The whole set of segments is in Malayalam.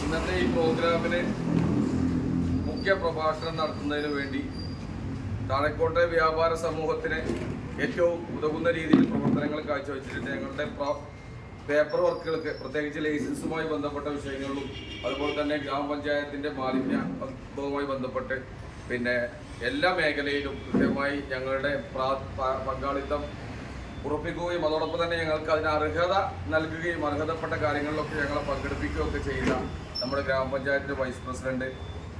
ഇന്നത്തെ ഈ പ്രോഗ്രാമിന് മുഖ്യ പ്രഭാഷണം നടത്തുന്നതിന് വേണ്ടി താഴെക്കോട്ടെ വ്യാപാര സമൂഹത്തിന് ഏറ്റവും ഉതകുന്ന രീതിയിൽ പ്രവർത്തനങ്ങൾ കാഴ്ചവെച്ചിട്ടുണ്ട്. ഞങ്ങളുടെ പേപ്പർ വർക്കുകൾക്ക് പ്രത്യേകിച്ച് ലൈസൻസുമായി ബന്ധപ്പെട്ട വിഷയങ്ങളിലും അതുപോലെ തന്നെ ഗ്രാമപഞ്ചായത്തിൻ്റെ മാലിന്യവുമായി ബന്ധപ്പെട്ട് പിന്നെ എല്ലാ മേഖലയിലും കൃത്യമായി ഞങ്ങളുടെ പങ്കാളിത്തം ഉറപ്പിക്കുകയും അതോടൊപ്പം തന്നെ ഞങ്ങൾക്ക് അതിന് അർഹത നൽകുകയും അർഹതപ്പെട്ട കാര്യങ്ങളിലൊക്കെ ഞങ്ങളെ പങ്കെടുപ്പിക്കുകയൊക്കെ ചെയ്യുന്ന നമ്മുടെ ഗ്രാമപഞ്ചായത്തിൻ്റെ വൈസ് പ്രസിഡന്റ്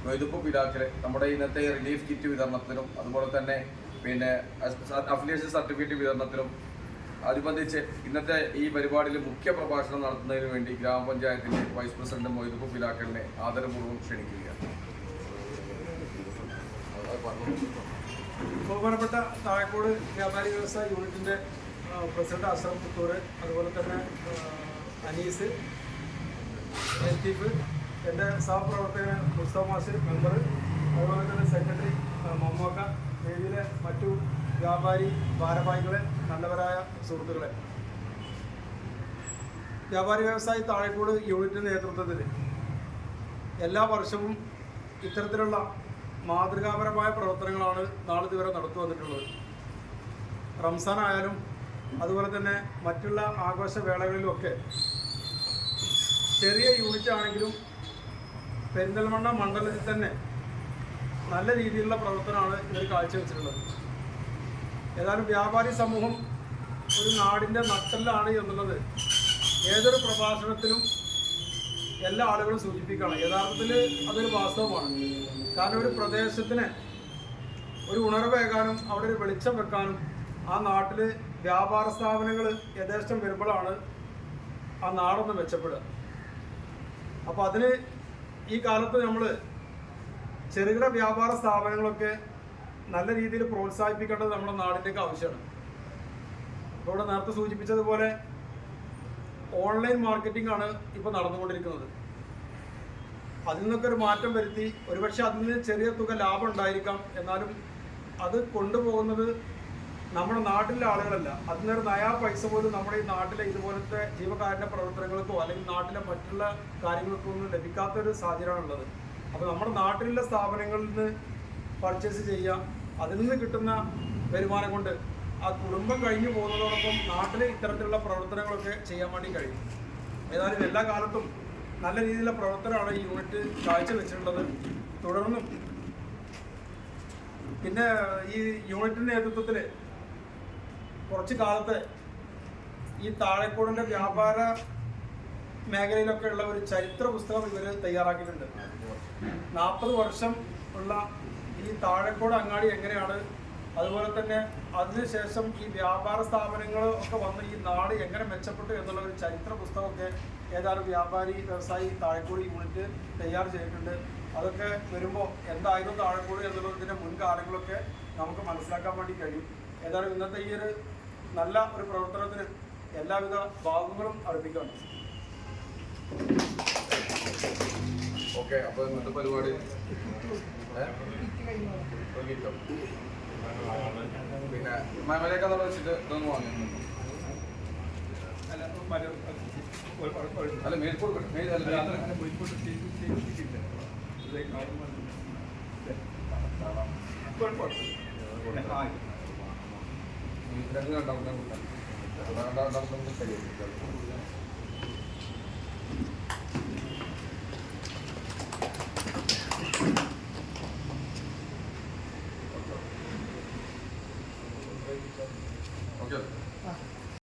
മൊയ്തുപ്പ് പിലാക്കല് നമ്മുടെ ഇന്നത്തെ റിലീഫ് കിറ്റ് വിതരണത്തിനും അതുപോലെ തന്നെ പിന്നെ അഫിലിയേഷൻ സർട്ടിഫിക്കറ്റ് വിതരണത്തിനും അനുബന്ധിച്ച് ഇന്നത്തെ ഈ പരിപാടിയിൽ മുഖ്യ പ്രഭാഷണം നടത്തുന്നതിന് വേണ്ടി ഗ്രാമപഞ്ചായത്തിൻ്റെ വൈസ് പ്രസിഡന്റ് മൊയ്തുപ്പ് പിലാക്കലിനെ ആദരപൂർവ്വം ക്ഷണിക്കുകയാണ്. ബഹുമാനപ്പെട്ട താഴെക്കോട് വ്യാപാരി വ്യവസായ യൂണിറ്റിൻ്റെ പ്രസിഡന്റ് അഷ്റഫ് പുത്തൂർ, അതുപോലെ തന്നെ അനീസ്, ലത്തീഫ്, എൻ്റെ സഹപ്രവർത്തകൻ മുസ്തഫ മാഷ് മെമ്പർ, അതുപോലെ തന്നെ സെക്രട്ടറി മമ്മൂക്ക, വേദിയിലെ മറ്റു വ്യാപാരി ഭാരവാഹികളെ, നല്ലവരായ സുഹൃത്തുക്കളെ, വ്യാപാരി വ്യവസായി താഴെക്കോട് യൂണിറ്റിൻ്റെ നേതൃത്വത്തിൽ എല്ലാ വർഷവും ഇത്തരത്തിലുള്ള മാതൃകാപരമായ പ്രവർത്തനങ്ങളാണ് നാളിതുവരെ നടത്തി വന്നിട്ടുള്ളത്. റംസാൻ ആയാലും അതുപോലെ തന്നെ മറ്റുള്ള ആഘോഷവേളകളിലുമൊക്കെ ചെറിയ യൂണിറ്റ് ആണെങ്കിലും പെരിന്തൽമണ്ണ മണ്ഡലത്തിൽ തന്നെ നല്ല രീതിയിലുള്ള പ്രവർത്തനമാണ് ഇവർ കാഴ്ചവെച്ചിട്ടുള്ളത്. ഏതായാലും വ്യാപാരി സമൂഹം ഒരു നാടിൻ്റെ നട്ടെല്ലാണ് എന്നുള്ളത് ഏതൊരു പ്രഭാഷണത്തിലും എല്ലാ ആളുകളും സൂചിപ്പിക്കുകയാണ്. യഥാർത്ഥത്തിൽ അതൊരു വാസ്തവമാണ്. കാരണം ഒരു പ്രദേശത്തിന് ഒരു ഉണർവേകാനും അവിടെ ഒരു വെളിച്ചം വെക്കാനും ആ നാട്ടിൽ വ്യാപാര സ്ഥാപനങ്ങൾ യഥേഷ്ടം വരുമ്പോഴാണ് ആ നാടൊന്ന് മെച്ചപ്പെടുക. അപ്പോൾ അതിന് ഈ കാലത്ത് നമ്മൾ ചെറുകിട വ്യാപാര സ്ഥാപനങ്ങളൊക്കെ നല്ല രീതിയിൽ പ്രോത്സാഹിപ്പിക്കേണ്ടത് നമ്മുടെ നാടിൻ്റെയൊക്കെ ആവശ്യമാണ്. അപ്പോൾ ഇവിടെ നേരത്തെ സൂചിപ്പിച്ചതുപോലെ ഓൺലൈൻ മാർക്കറ്റിംഗ് ആണ് ഇപ്പോൾ നടന്നുകൊണ്ടിരിക്കുന്നത്. അതിൽ നിന്നൊക്കെ ഒരു മാറ്റം വരുത്തി ഒരുപക്ഷെ അതിൽ നിന്ന് ചെറിയ തുക ലാഭം ഉണ്ടായിരിക്കാം, എന്നാലും അത് കൊണ്ടുപോകുന്നത് നമ്മുടെ നാട്ടിലെ ആളുകളല്ല. അതിനൊരു നയാ പൈസ പോലും നമ്മുടെ ഈ നാട്ടിലെ ഇതുപോലത്തെ ജീവകാരുണ്യ പ്രവർത്തനങ്ങൾക്കോ അല്ലെങ്കിൽ നാട്ടിലെ മറ്റുള്ള കാര്യങ്ങൾക്കോ ഒന്നും ലഭിക്കാത്തൊരു സാഹചര്യമാണുള്ളത്. അപ്പോൾ നമ്മുടെ നാട്ടിലുള്ള സ്ഥാപനങ്ങളിൽ നിന്ന് പർച്ചേസ് ചെയ്യുക, അതിൽ നിന്ന് കിട്ടുന്ന വരുമാനം കൊണ്ട് ആ കുടുംബം കഴിഞ്ഞു പോകുന്നതോടൊപ്പം നാട്ടിൽ ഇത്തരത്തിലുള്ള പ്രവർത്തനങ്ങളൊക്കെ ചെയ്യാൻ വേണ്ടി കഴിയും. ഏതായാലും എല്ലാ കാലത്തും നല്ല രീതിയിലുള്ള പ്രവർത്തനമാണ് ഈ യൂണിറ്റ് കാഴ്ചവെച്ചിട്ടുള്ളത്. തുടർന്നും പിന്നെ ഈ യൂണിറ്റിൻ്റെ നേതൃത്വത്തിൽ കുറച്ച് കാലത്ത് ഈ താഴെക്കോടിൻ്റെ വ്യാപാര മേഖലയിലൊക്കെ ഉള്ള ഒരു ചരിത്ര പുസ്തകം ഇവർ തയ്യാറാക്കിയിട്ടുണ്ട്. 40 വർഷം ഉള്ള ഈ താഴെക്കോട് അങ്ങാടി എങ്ങനെയാണ്, അതുപോലെ തന്നെ അതിനുശേഷം ഈ വ്യാപാര സ്ഥാപനങ്ങൾ ഒക്കെ വന്ന് ഈ നാട് എങ്ങനെ മെച്ചപ്പെട്ടു എന്നുള്ള ഒരു ചരിത്ര പുസ്തകമൊക്കെ ഏതാനും വ്യാപാരി വ്യവസായി താഴെക്കോട് യൂണിറ്റ് തയ്യാർ ചെയ്തിട്ടുണ്ട്. അതൊക്കെ വരുമ്പോൾ എന്തായിരുന്നു താഴെക്കോട് എന്നുള്ളതിൻ്റെ മുൻകാലങ്ങളൊക്കെ നമുക്ക് മനസ്സിലാക്കാൻ വേണ്ടി കഴിയും. ഏതായാലും ഇന്നത്തെ ഈ ഒരു നല്ല ഒരു പ്രവർത്തനത്തിന് എല്ലാവിധ ഭാഗങ്ങളും അർപ്പിക്കുകയാണ്. ഓക്കെ, അപ്പോൾ ഇന്നത്തെ പരിപാടി പിന്നെ മലയൊക്കെ വെച്ചിട്ട് ഇതൊന്നും വാങ്ങുന്നുണ്ടോ? അല്ല മേൽക്കോട്ട് ഓക്കെ.